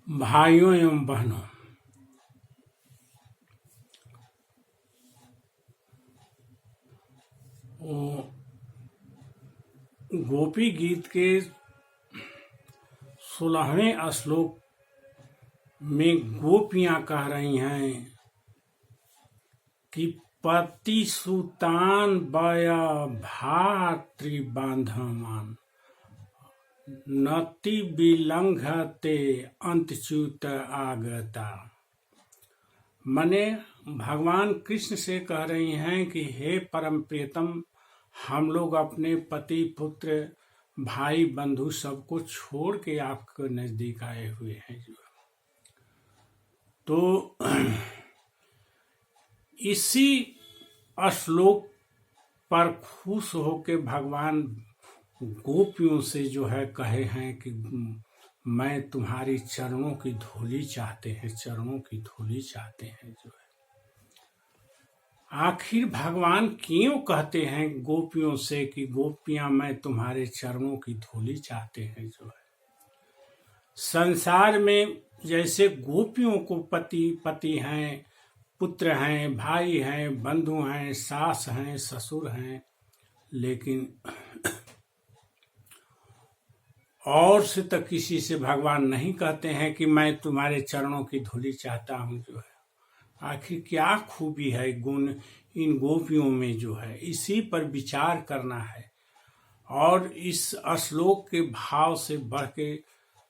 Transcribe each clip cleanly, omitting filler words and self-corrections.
भाइयों एवं बहनों, गोपी गीत के 16वें श्लोक में गोपियां कह रही हैं कि पति सुतान बया भातृबांधवान नति विलंघते अंतच्युत आगता। मने भगवान कृष्ण से कह रही हैं कि हे परम प्रियतम, हम लोग अपने पति पुत्र भाई बंधु सबको छोड़ के आपके नजदीक आए हुए हैं। तो इसी श्लोक पर खुश होके भगवान गोपियों से जो है कहे हैं कि मैं तुम्हारी चरणों की धूली चाहते हैं, चरणों की धूली चाहते हैं। जो है आखिर भगवान क्यों कहते हैं गोपियों से कि गोपियां मैं तुम्हारे चरणों की धूली चाहते हैं। जो है संसार में जैसे गोपियों को पति हैं, पुत्र हैं, भाई हैं, बंधु हैं, सास हैं, ससुर हैं, लेकिन और से तो किसी से भगवान नहीं कहते हैं कि मैं तुम्हारे चरणों की धूली चाहता हूं। जो है आखिर क्या खूबी है गुण इन गोपियों में, जो है इसी पर विचार करना है। और इस श्लोक के भाव से बढ़ के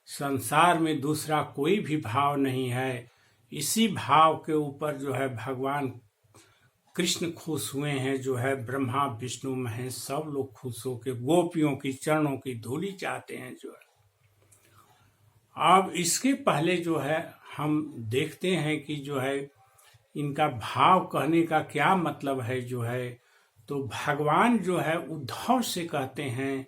संसार में दूसरा कोई भी भाव नहीं है। इसी भाव के ऊपर जो है भगवान कृष्ण खुश हुए हैं। जो है ब्रह्मा विष्णु महेश सब लोग खुश होकर गोपियों की चरणों की धूली चाहते हैं। जो है अब इसके पहले जो है हम देखते हैं कि जो है इनका भाव कहने का क्या मतलब है। जो है तो भगवान जो है उद्धव से कहते हैं,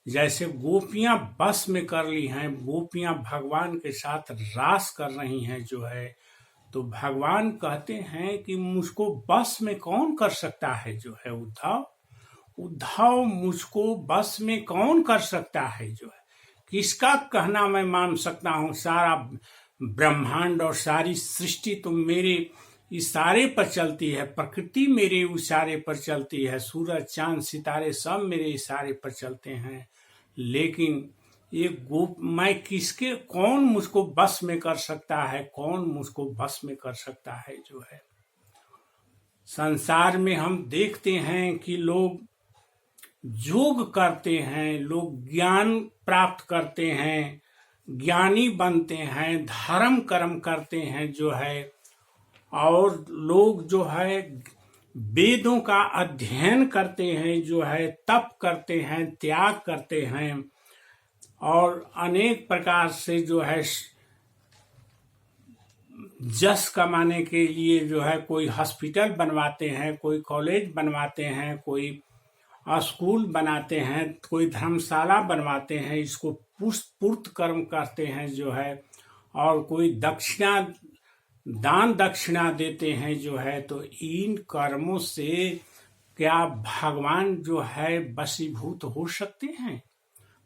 जैसे गोपियां बस में कर ली हैं, गोपियां भगवान के साथ रास कर रही हैं। जो है तो भगवान कहते हैं कि मुझको बस में कौन कर सकता है। जो है उद्धव मुझको बस में कौन कर सकता है। जो है किसका कहना मैं मान सकता हूँ। सारा ब्रह्मांड और सारी सृष्टि तो मेरे इशारे पर चलती है, प्रकृति मेरे इशारे पर चलती है, सूरज चांद सितारे सब मेरे इशारे पर चलते हैं, लेकिन ये मैं किसके कौन मुझको बस में कर सकता है, कौन मुझको बस में कर सकता है। जो है संसार में हम देखते हैं कि लोग योग करते हैं, लोग ज्ञान प्राप्त करते हैं, ज्ञानी बनते हैं, धर्म कर्म करते हैं। जो है और लोग जो है वेदों का अध्ययन करते हैं, जो है तप करते हैं, त्याग करते हैं, और अनेक प्रकार से जो है जस कमाने के लिए जो है कोई हॉस्पिटल बनवाते हैं, कोई कॉलेज बनवाते हैं, कोई स्कूल बनाते हैं, कोई धर्मशाला बनवाते हैं, इसको पूर्त कर्म करते हैं। जो है और कोई दान दक्षिणा देते हैं। जो है तो इन कर्मों से क्या भगवान जो है वशीभूत हो सकते हैं।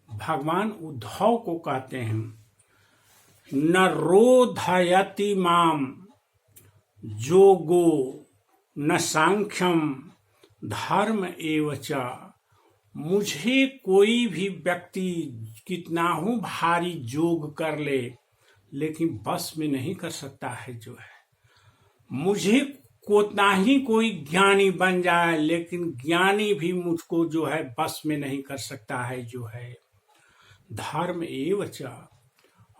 भगवान उद्धव को कहते हैं, न रोधयति माम जोगो न सांख्यम धर्म एवच। मुझे कोई भी व्यक्ति कितना हूं भारी जोग कर ले, लेकिन बस में नहीं कर सकता है। जो है मुझे कितना ही कोई ज्ञानी बन जाए, लेकिन ज्ञानी भी मुझको जो है बस में नहीं कर सकता है। जो है धर्म एवच,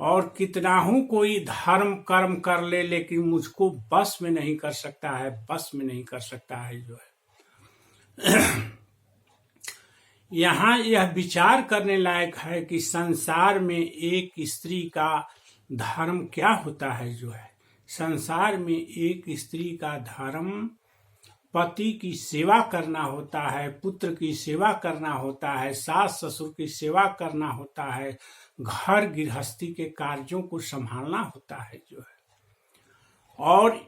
और कितना हूं कोई धर्म कर्म कर ले, लेकिन मुझको बस में नहीं कर सकता है, बस में नहीं कर सकता है। जो है यहाँ यह विचार करने लायक है कि संसार में एक स्त्री का धर्म क्या होता है। जो है संसार में एक स्त्री का धर्म पति की सेवा करना होता है, पुत्र की सेवा करना होता है, सास ससुर की सेवा करना होता है, घर गृहस्थी के कार्यों को संभालना होता है। जो है और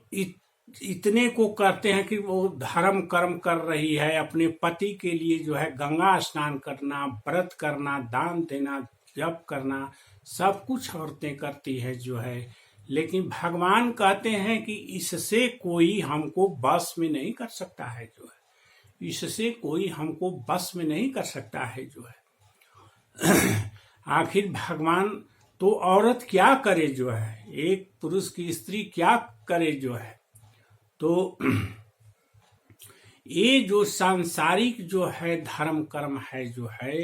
इतने को करते हैं कि वो धर्म कर्म कर रही है, अपने पति के लिए जो है गंगा स्नान करना, व्रत करना, दान देना, जप करना सब कुछ औरतें करती है जो है, लेकिन भगवान कहते हैं कि इससे कोई हमको बस में नहीं कर सकता है जो है, इससे कोई हमको बस में नहीं कर सकता है जो है। आखिर भगवान तो औरत क्या करे जो है, एक पुरुष की स्त्री क्या करे जो है। तो ये जो सांसारिक जो है धर्म कर्म है जो है,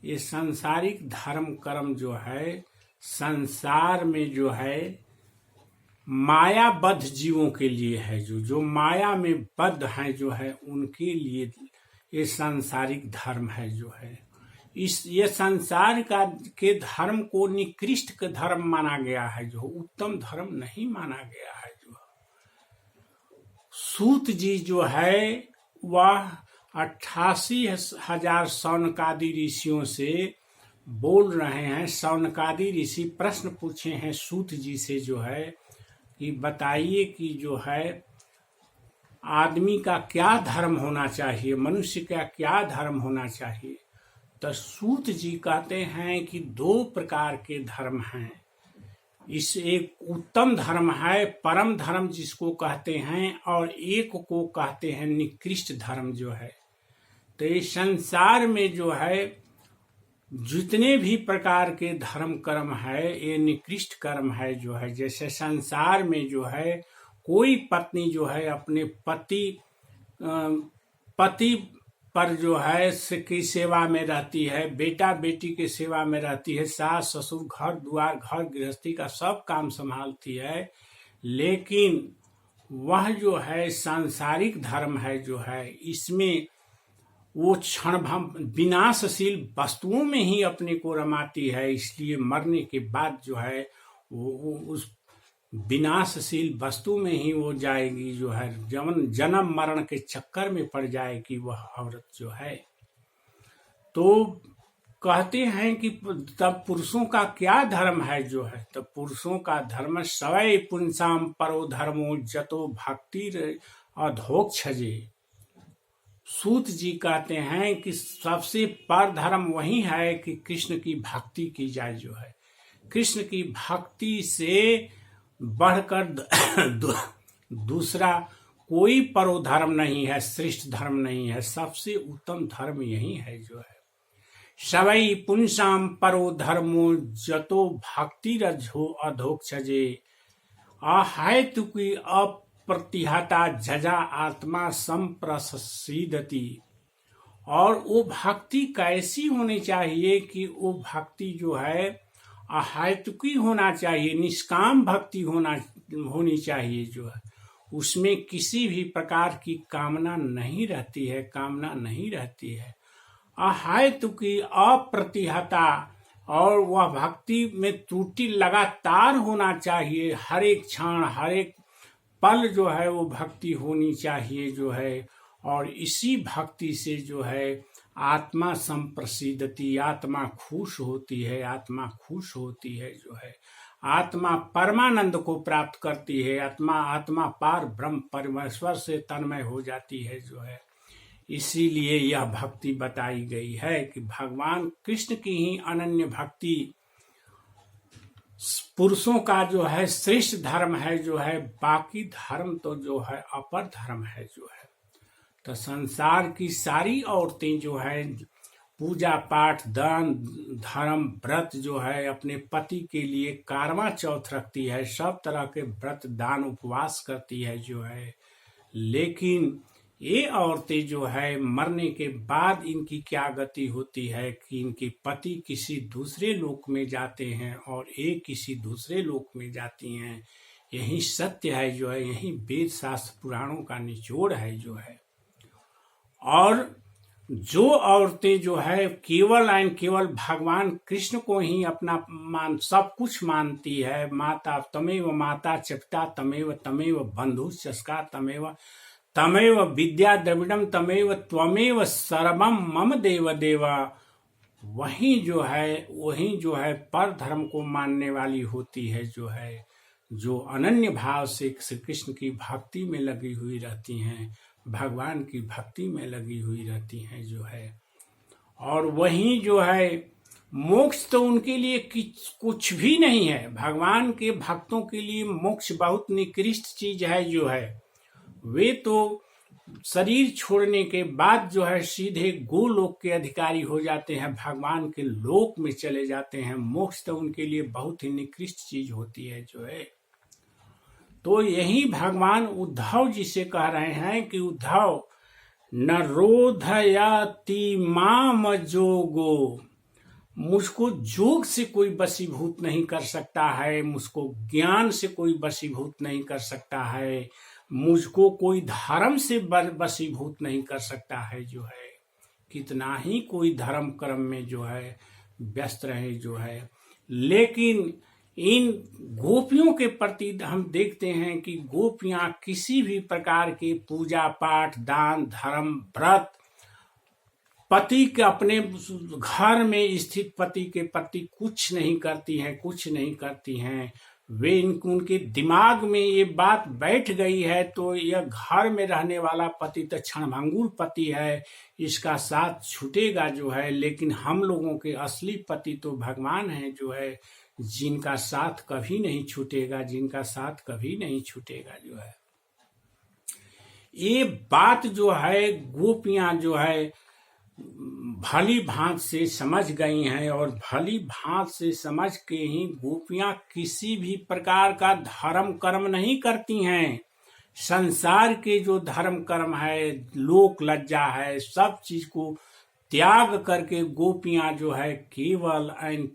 ये सांसारिक धर्म कर्म जो है संसार में जो है मायाबद्ध जीवों के लिए है, जो माया में बद्ध हैं जो है उनके लिए ये सांसारिक धर्म है जो है। ये संसार के धर्म को निकृष्ट का धर्म माना गया है, जो उत्तम धर्म नहीं माना गया है जो। सूत जी जो है वह 88,000 शौनकादि ऋषियों से बोल रहे हैं। शौनकादि ऋषि प्रश्न पूछे हैं सूत जी से जो है कि बताइए कि जो है आदमी का क्या धर्म होना चाहिए, मनुष्य का क्या धर्म होना चाहिए। तो सूत जी कहते हैं कि 2 प्रकार के धर्म हैं। इस एक उत्तम धर्म है, परम धर्म जिसको कहते हैं, और एक को कहते हैं निकृष्ट धर्म जो है। तो इस संसार में जो है जितने भी प्रकार के धर्म कर्म है ये निकृष्ट कर्म है जो है। जैसे संसार में जो है कोई पत्नी जो है अपने पति पर जो है की सेवा में रहती है, बेटा बेटी के सेवा में रहती है, सास ससुर घर द्वार घर गृहस्थी का सब काम संभालती है, लेकिन वह जो है सांसारिक धर्म है जो है, इसमें वो क्षण विनाशशील वस्तुओं में ही अपने को रमाती है। इसलिए मरने के बाद जो है वो उस विनाशशील वस्तु में ही वो जाएगी जो है, जन्म मरण के चक्कर में पड़ जाएगी वह औरत जो है। तो कहते हैं कि तब पुरुषों का क्या धर्म है जो है। तो पुरुषों का धर्म सवै पुंसाम परो धर्मो जतो भक्ति अधोक्षजे। सूत जी कहते हैं कि सबसे पर धर्म वही है कि कृष्ण की भक्ति की जाए जो है। कृष्ण की भक्ति से बढ़कर दूसरा कोई परो धर्म नहीं है, श्रेष्ठ धर्म नहीं है, सबसे उत्तम धर्म यही है जो है। सवै पुंसाम परो धर्मो जतो भक्ति रजो अधोक्षजे अहेतु की अप्रतिहता झजा आत्मा संप्रसिद्धति। और वो भक्ति कैसी होनी चाहिए कि वो भक्ति जो है अहेतुकी होना चाहिए, निष्काम भक्ति होनी चाहिए जो है। उसमें किसी भी प्रकार की कामना नहीं रहती है, कामना नहीं रहती है। अहेतुकी अप्रतिहता, और वह भक्ति में त्रुटि लगातार होना चाहिए, हर एक क्षण हर एक पल जो है वो भक्ति होनी चाहिए जो है। और इसी भक्ति से जो है आत्मा संप्रसिद्धति, आत्मा खुश होती है, आत्मा खुश होती है जो है। आत्मा परमानंद को प्राप्त करती है, आत्मा पार ब्रह्म परमेश्वर से तन्मय हो जाती है जो है। इसीलिए यह भक्ति बताई गई है कि भगवान कृष्ण की ही अनन्य भक्ति पुरुषों का जो है श्रेष्ठ धर्म है जो है। बाकी धर्म तो जो है अपर धर्म है जो है। तो संसार की सारी औरतें जो है पूजा पाठ दान धर्म व्रत जो है अपने पति के लिए कारवा चौथ रखती है, सब तरह के व्रत दान उपवास करती है जो है। लेकिन ये औरतें जो है मरने के बाद इनकी क्या गति होती है कि इनके पति किसी दूसरे लोक में जाते हैं और ये किसी दूसरे लोक में जाती हैं। यही सत्य है जो है, यही वेद शास्त्र पुराणों का निचोड़ है जो है। और जो औरतें जो है केवल एंड केवल भगवान कृष्ण को ही अपना सब कुछ मानती है, माता तमेव माता च पिता तमेव बंधु चस्का तमेव विद्या द्रविड़म तमेव त्वमेव सर्वम मम देव देवा, वही जो है पर धर्म को मानने वाली होती है जो है, जो अनन्य भाव से श्री कृष्ण की भक्ति में लगी हुई रहती हैं, भगवान की भक्ति में लगी हुई रहती हैं जो है। और वही जो है मोक्ष तो उनके लिए कुछ भी नहीं है। भगवान के भक्तों के लिए मोक्ष बहुत निकृष्ट चीज है जो है। वे तो शरीर छोड़ने के बाद जो है सीधे गोलोक के अधिकारी हो जाते हैं, भगवान के लोक में चले जाते हैं। मोक्ष तो उनके लिए बहुत ही निकृष्ट चीज होती है जो है। तो यही भगवान उद्धव जी से कह रहे हैं कि उद्धव, न रोधयति माम जोगो, मुझको जोग से कोई वशीभूत नहीं कर सकता है, मुझको ज्ञान से कोई वशीभूत नहीं कर सकता है, मुझको कोई धर्म से वशीभूत नहीं कर सकता है जो है। कितना ही कोई धर्म कर्म में जो है व्यस्त रहे जो है, लेकिन इन गोपियों के प्रति हम देखते हैं कि गोपियां किसी भी प्रकार के पूजा पाठ, दान, धर्म, व्रत, पति के अपने घर में स्थित पति के प्रति कुछ नहीं करती हैं, कुछ नहीं करती हैं। वे उनके दिमाग में ये बात बैठ गई है, तो यह घर में रहने वाला पति तो क्षणभंगुर पति है, इसका साथ छूटेगा जो है। लेकिन हम लोगों के असली पति तो भगवान है जो है, जिनका साथ कभी नहीं छूटेगा, जिनका साथ कभी नहीं छूटेगा जो है। ये बात जो है गोपियां जो है भली भांत से समझ गई हैं, और भली भांत से समझ के ही गोपियां किसी भी प्रकार का धर्म कर्म नहीं करती हैं। संसार के जो धर्म कर्म है, लोक लज्जा है, सब चीज को त्याग करके गोपियां जो है केवल एंड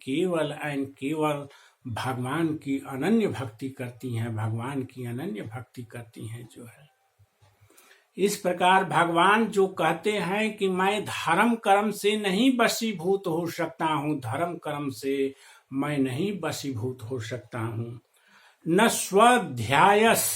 केवल भगवान की अनन्य भक्ति करती हैं, भगवान की अनन्य भक्ति करती हैं जो है। इस प्रकार भगवान जो कहते हैं कि मैं धर्म कर्म से नहीं वशीभूत हो सकता हूँ, धर्म कर्म से मैं नहीं वशीभूत हो सकता हूँ। न स्वाध्यायस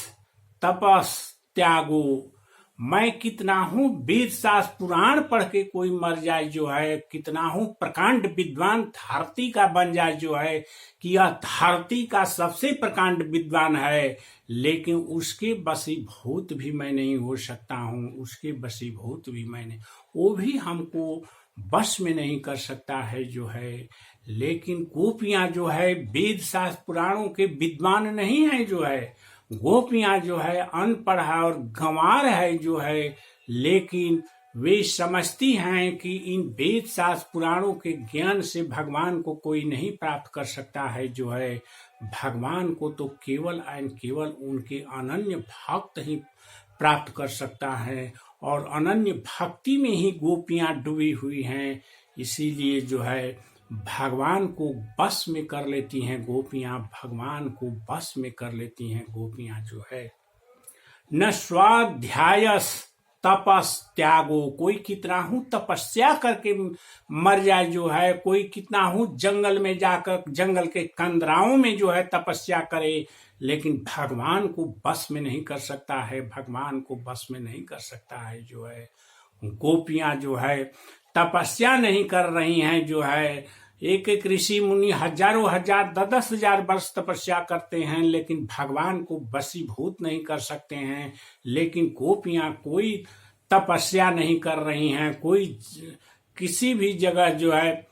तपस त्यागो, मैं कितना हूँ वेद शास्त्र पुराण पढ़ के कोई मर जाए जो है, कितना हूँ प्रकांड विद्वान धरती का बन जाए जो है, कि यह धरती का सबसे प्रकांड विद्वान है, लेकिन उसके वशीभूत भी मैं नहीं हो सकता हूँ, उसके वशीभूत भी मैं नहीं, वो भी हमको बस में नहीं कर सकता है जो है। लेकिन गोपियां जो है वेद शास्त्र पुराणों के विद्वान नहीं है जो है, गोपियां जो है अनपढ़ है और गंवार है जो है, लेकिन वे समझती हैं कि इन वेद शास्त्र पुराणों के ज्ञान से भगवान को कोई नहीं प्राप्त कर सकता है जो है। भगवान को तो केवल एंड केवल उनके अनन्य भक्त ही प्राप्त कर सकता है, और अनन्य भक्ति में ही गोपियां डूबी हुई हैं। इसीलिए जो है भगवान को बस में कर लेती हैं गोपियां, भगवान को बस में कर लेती हैं गोपियां जो है। न स्वाध्यायस तपस त्यागो, कोई कितना हूँ तपस्या करके मर जाए जो है, कोई कितना हूँ जंगल में जाकर जंगल के कंदराओं में जो है तपस्या करे, लेकिन भगवान को बस में नहीं कर सकता है, भगवान को बस में नहीं कर सकता है जो है। गोपियां जो है तपस्या नहीं कर रही हैं जो है। एक एक ऋषि मुनि हजारों हजार 10,000 वर्ष तपस्या करते हैं, लेकिन भगवान को वशीभूत नहीं कर सकते हैं। लेकिन गोपियां कोई तपस्या नहीं कर रही हैं, कोई किसी भी जगह जो है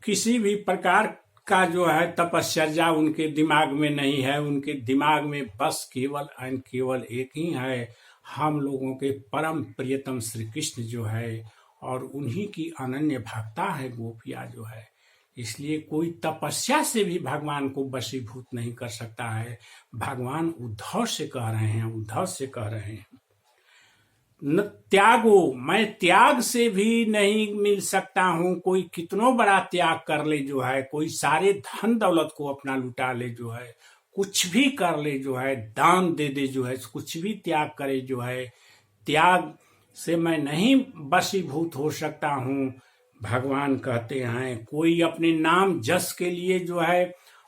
किसी भी प्रकार का जो है तपस्या उनके दिमाग में नहीं है। उनके दिमाग में बस केवल एंड केवल एक ही है, हम लोगों के परम प्रियतम श्री कृष्ण जो है, और उन्हीं की अनन्य भक्ता है गोपिया जो है। इसलिए कोई तपस्या से भी भगवान को वशीभूत नहीं कर सकता है। भगवान उद्धव से कह रहे हैं, उद्धव से कह रहे हैं न त्यागो, मैं त्याग से भी नहीं मिल सकता हूँ। कोई कितनो बड़ा त्याग कर ले जो है, कोई सारे धन दौलत को अपना लुटा ले जो है, कुछ भी कर ले जो है, दान दे दे जो है, कुछ भी त्याग करे जो है, त्याग से मैं नहीं वशीभूत हो सकता हूँ। भगवान कहते हैं कोई अपने नाम जस के लिए जो है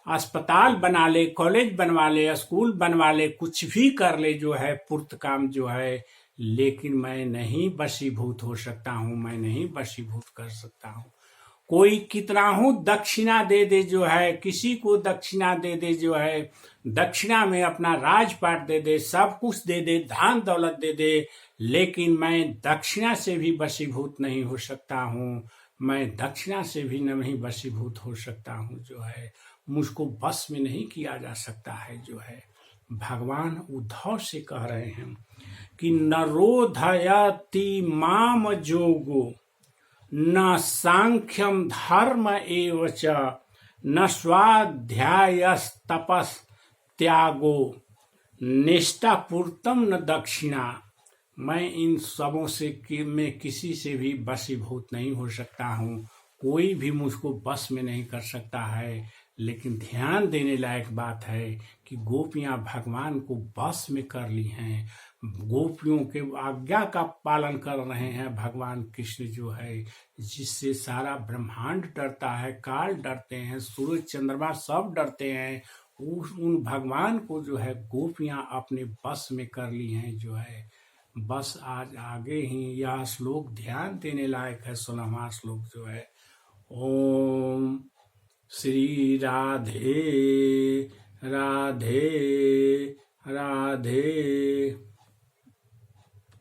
अस्पताल बना ले, कॉलेज बनवा ले, स्कूल बनवा ले, कुछ भी कर ले जो है पूर्त काम जो है, लेकिन मैं नहीं वशीभूत हो सकता हूँ, मैं नहीं वशीभूत कर सकता हूँ। कोई कितना हूँ दक्षिणा दे दे जो है, किसी को दक्षिणा दे दे जो है, दक्षिणा में अपना राजपाट दे दे, सब कुछ दे दे, धन दौलत दे दे, लेकिन मैं दक्षिणा से भी वशीभूत नहीं हो सकता हूँ। मैं दक्षिणा से भी नहीं वशीभूत हो सकता हूँ जो है, मुझको बस में नहीं किया जा सकता है जो है। भगवान उद्धव से कह रहे हैं कि नरोधयति माम जोगो न सांख्यम धर्म एव च न स्वाध्यायस्तपस त्यागो निष्ठापूर्तम न दक्षिणा। मैं इन सबों से मैं किसी से भी वशीभूत नहीं हो सकता हूँ, कोई भी मुझको बस में नहीं कर सकता है। लेकिन ध्यान देने लायक बात है कि गोपियां भगवान को बस में कर ली हैं, गोपियों के आज्ञा का पालन कर रहे हैं भगवान कृष्ण जो है, जिससे सारा ब्रह्मांड डरता है, काल डरते हैं, सूरज चंद्रमा सब डरते हैं। उन भगवान को जो है गोपियां अपने बस में कर ली हैं जो है। बस आज आगे ही यह श्लोक ध्यान देने लायक है, 16वां श्लोक जो है। ओम श्री राधे राधे राधे।